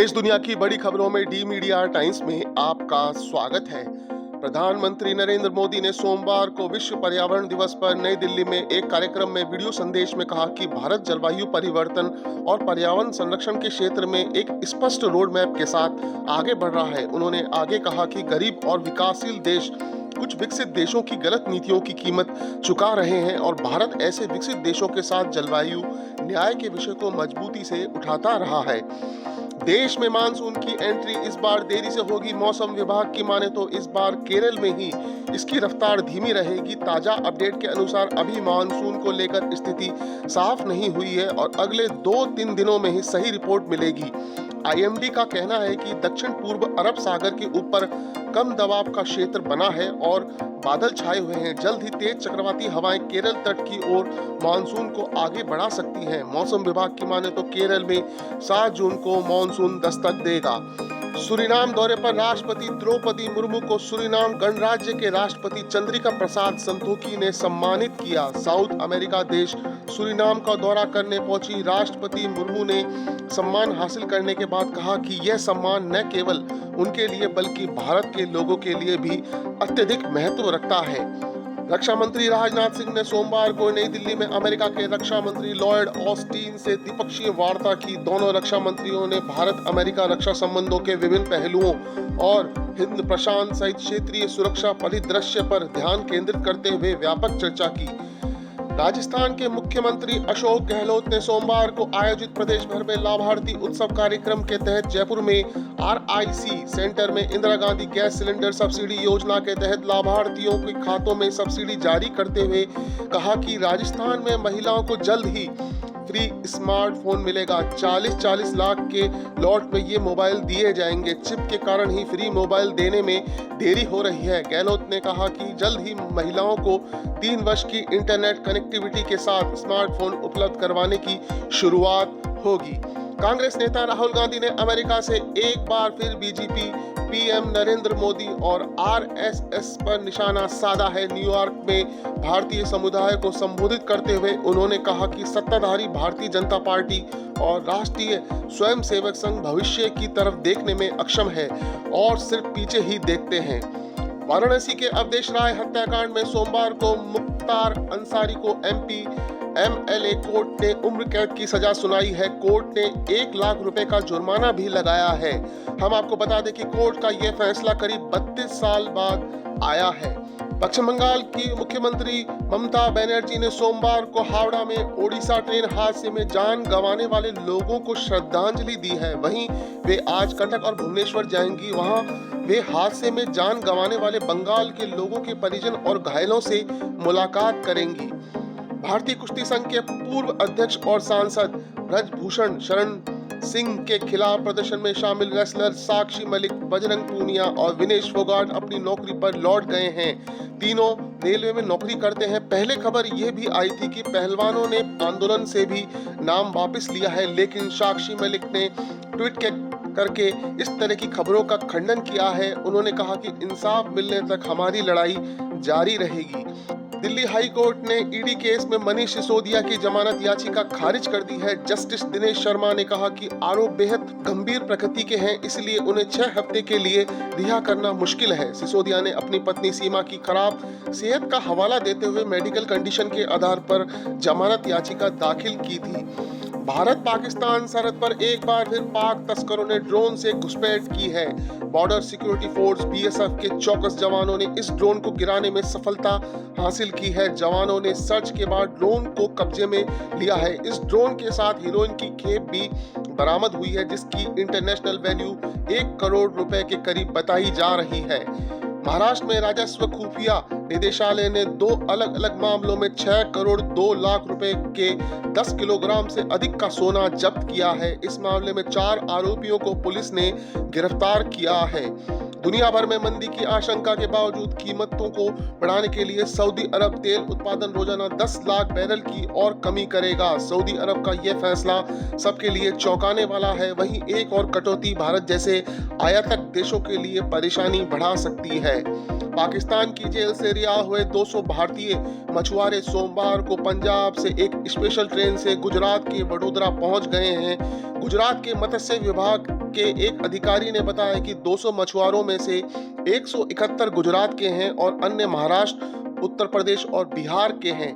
देश दुनिया की बड़ी खबरों में डी मीडिया टाइम्स में आपका स्वागत है। प्रधानमंत्री नरेंद्र मोदी ने सोमवार को विश्व पर्यावरण दिवस पर नई दिल्ली में एक कार्यक्रम में वीडियो संदेश में कहा कि भारत जलवायु परिवर्तन और पर्यावरण संरक्षण के क्षेत्र में एक स्पष्ट रोड मैप के साथ आगे बढ़ रहा है। उन्होंने आगे कहा कि गरीब और विकासशील देश कुछ विकसित देशों की गलत नीतियों की कीमत चुका रहे हैं और भारत ऐसे विकसित देशों के साथ जलवायु न्याय के विषय को मजबूती से उठाता रहा है। देश में मानसून की एंट्री इस बार देरी से होगी। मौसम विभाग की माने तो इस बार केरल में ही इसकी रफ्तार धीमी रहेगी। ताजा अपडेट के अनुसार अभी मानसून को लेकर स्थिति साफ नहीं हुई है और अगले 2-3 दिनों में ही सही रिपोर्ट मिलेगी। आईएमडी का कहना है कि दक्षिण पूर्व अरब सागर के ऊपर कम दबाव का क्षेत्र बना है और बादल छाए हुए हैं। जल्द ही तेज चक्रवाती हवाएं केरल तट की ओर मानसून को आगे बढ़ा सकती हैं। मौसम विभाग की माने तो केरल में 7 जून को मानसून दस्तक देगा। सूरीनाम दौरे पर राष्ट्रपति द्रौपदी मुर्मू को सूरीनाम गणराज्य के राष्ट्रपति चंद्रिका प्रसाद संतोखी ने सम्मानित किया। साउथ अमेरिका देश सूरीनाम का दौरा करने पहुंची राष्ट्रपति मुर्मू ने सम्मान हासिल करने के बाद कहा कि यह सम्मान न केवल उनके लिए बल्कि भारत के लोगों के लिए भी अत्यधिक महत्व रखता है। रक्षा मंत्री राजनाथ सिंह ने सोमवार को नई दिल्ली में अमेरिका के रक्षा मंत्री लॉयड ऑस्टिन से द्विपक्षीय वार्ता की। दोनों रक्षा मंत्रियों ने भारत अमेरिका रक्षा संबंधों के विभिन्न पहलुओं और हिंद प्रशांत सहित क्षेत्रीय सुरक्षा परिदृश्य पर ध्यान केंद्रित करते हुए व्यापक चर्चा की। राजस्थान के मुख्यमंत्री अशोक गहलोत ने सोमवार को आयोजित प्रदेश भर में लाभार्थी उत्सव कार्यक्रम के तहत जयपुर में आरआईसी सेंटर में Indira Gandhi gas cylinder subsidy योजना के तहत लाभार्थियों के खातों में सब्सिडी जारी करते हुए कहा कि राजस्थान में महिलाओं को जल्द ही फ्री स्मार्टफोन मिलेगा। 40 लाख के लॉट में ये मोबाइल दिए जाएंगे। चिप के कारण ही फ्री मोबाइल देने में देरी हो रही है। गहलोत ने कहा कि जल्द ही महिलाओं को 3 वर्ष की इंटरनेट कनेक्टिविटी के साथ स्मार्टफोन उपलब्ध करवाने की शुरुआत होगी। कांग्रेस नेता राहुल गांधी ने अमेरिका से एक बार फिर बीजेपी, पीएम नरेंद्र मोदी और आरएसएस पर निशाना साधा है। न्यूयॉर्क में भारतीय समुदाय को संबोधित करते हुए उन्होंने कहा कि सत्ताधारी भारतीय जनता पार्टी और राष्ट्रीय स्वयंसेवक संघ भविष्य की तरफ देखने में अक्षम है और सिर्फ पीछे ही देखते हैं। वाराणसी के अवधेश राय हत्याकांड में सोमवार को मुख्तार अंसारी को एमएलए कोर्ट ने उम्र कैद की सजा सुनाई है। कोर्ट ने 1 लाख रुपए का जुर्माना भी लगाया है। हम आपको बता दें कि कोर्ट का यह फैसला करीब 32 साल बाद आया है। पश्चिम बंगाल की मुख्यमंत्री ममता बनर्जी ने सोमवार को हावड़ा में ओडिशा ट्रेन हादसे में जान गंवाने वाले लोगों को श्रद्धांजलि दी है। वहीं वे आज कटक और भुवनेश्वर जाएंगी। वहां वे हादसे में जान गंवाने वाले बंगाल के लोगों के परिजन और घायलों से मुलाकात करेंगी। भारतीय कुश्ती संघ के पूर्व अध्यक्ष और सांसद ब्रजभूषण शरण सिंह के खिलाफ प्रदर्शन में शामिल रेसलर साक्षी मलिक, बजरंग पूनिया और विनेश फोगाट अपनी नौकरी पर लौट गए हैं। तीनों रेलवे में नौकरी करते हैं। पहले खबर यह भी आई थी कि पहलवानों ने आंदोलन से भी नाम वापस लिया है, लेकिन साक्षी मलिक ने ट्वीट करके इस तरह की खबरों का खंडन किया है। उन्होंने कहा कि इंसाफ मिलने तक हमारी लड़ाई जारी रहेगी। दिल्ली हाई कोर्ट ने ईडी केस में मनीष सिसोदिया की जमानत याचिका खारिज कर दी है। जस्टिस दिनेश शर्मा ने कहा कि आरोप बेहद गंभीर प्रकृति के हैं, इसलिए उन्हें 6 हफ्ते के लिए रिहा करना मुश्किल है। सिसोदिया ने अपनी पत्नी सीमा की खराब सेहत का हवाला देते हुए मेडिकल कंडीशन के आधार पर जमानत याचिका दाखिल की थी। भारत पाकिस्तान सरहद पर एक बार फिर पाक तस्करों ने ड्रोन से घुसपैठ की है। बॉर्डर सिक्योरिटी फोर्स बीएसएफ के चौकस जवानों ने इस ड्रोन को गिराने में सफलता हासिल की है। जवानों ने सर्च के बाद ड्रोन को कब्जे में लिया है। इस ड्रोन के साथ हीरोइन की खेप भी बरामद हुई है, जिसकी इंटरनेशनल वैल्यू 1 करोड़ रुपए के करीब बताई जा रही है। महाराष्ट्र में राजस्व खुफिया निदेशालय ने 2 अलग-अलग मामलों में 6 करोड़ 2 लाख रुपए के 10 किलोग्राम से अधिक का सोना जब्त किया है। इस मामले में 4 आरोपियों को पुलिस ने गिरफ्तार किया है। दुनिया भर में मंदी की आशंका के बावजूद कीमतों को बढ़ाने के लिए सऊदी अरब तेल उत्पादन रोजाना 10 लाख बैरल की और कमी करेगा। सऊदी अरब का यह फैसला सबके लिए चौंकाने वाला है। वहीं एक और कटौती भारत जैसे आयातक देशों के लिए परेशानी बढ़ा सकती है। पाकिस्तान की जेल से रिहा हुए 200 भारतीय मछुआरे सोमवार को पंजाब से एक स्पेशल ट्रेन से गुजरात के वडोदरा पहुंच गए हैं। गुजरात के मत्स्य विभाग के एक अधिकारी ने बताया कि 200 मछुआरों में से 171 गुजरात के हैं और अन्य महाराष्ट्र, उत्तर प्रदेश और बिहार के हैं।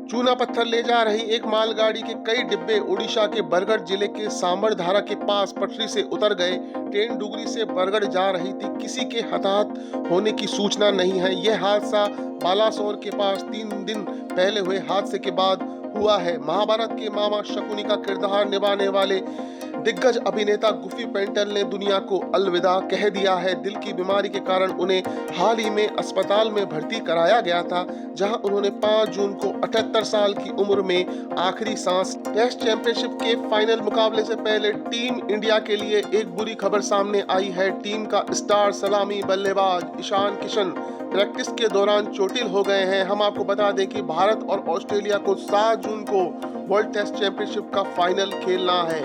चूना पत्थर ले जा रही एक मालगाड़ी के कई डिब्बे उड़ीसा के बरगढ़ जिले के सांबरधारा के पास पटरी से उतर गए। ट्रेन डुगरी से बरगढ़ जा रही थी। किसी के हताहत होने की सूचना नहीं है। यह हादसा बालासोर के पास 3 दिन पहले हुए हादसे के बाद हुआ है। महाभारत के मामा शकुनी का किरदार निभाने वाले दिग्गज अभिनेता गुफी पेंटल ने दुनिया को अलविदा कह दिया है। दिल की बीमारी के कारण उन्हें हाल ही में अस्पताल में भर्ती कराया गया था, जहां उन्होंने 5 जून को 78 साल की उम्र में आखिरी सांस। टेस्ट चैंपियनशिप के फाइनल मुकाबले से पहले टीम इंडिया के लिए एक बुरी खबर सामने आई है। टीम का स्टार सलामी बल्लेबाज ईशान किशन प्रैक्टिस के दौरान चोटिल हो गए हैं। हम आपको बता दें कि भारत और ऑस्ट्रेलिया को 7 जून को वर्ल्ड टेस्ट चैंपियनशिप का फाइनल खेलना है।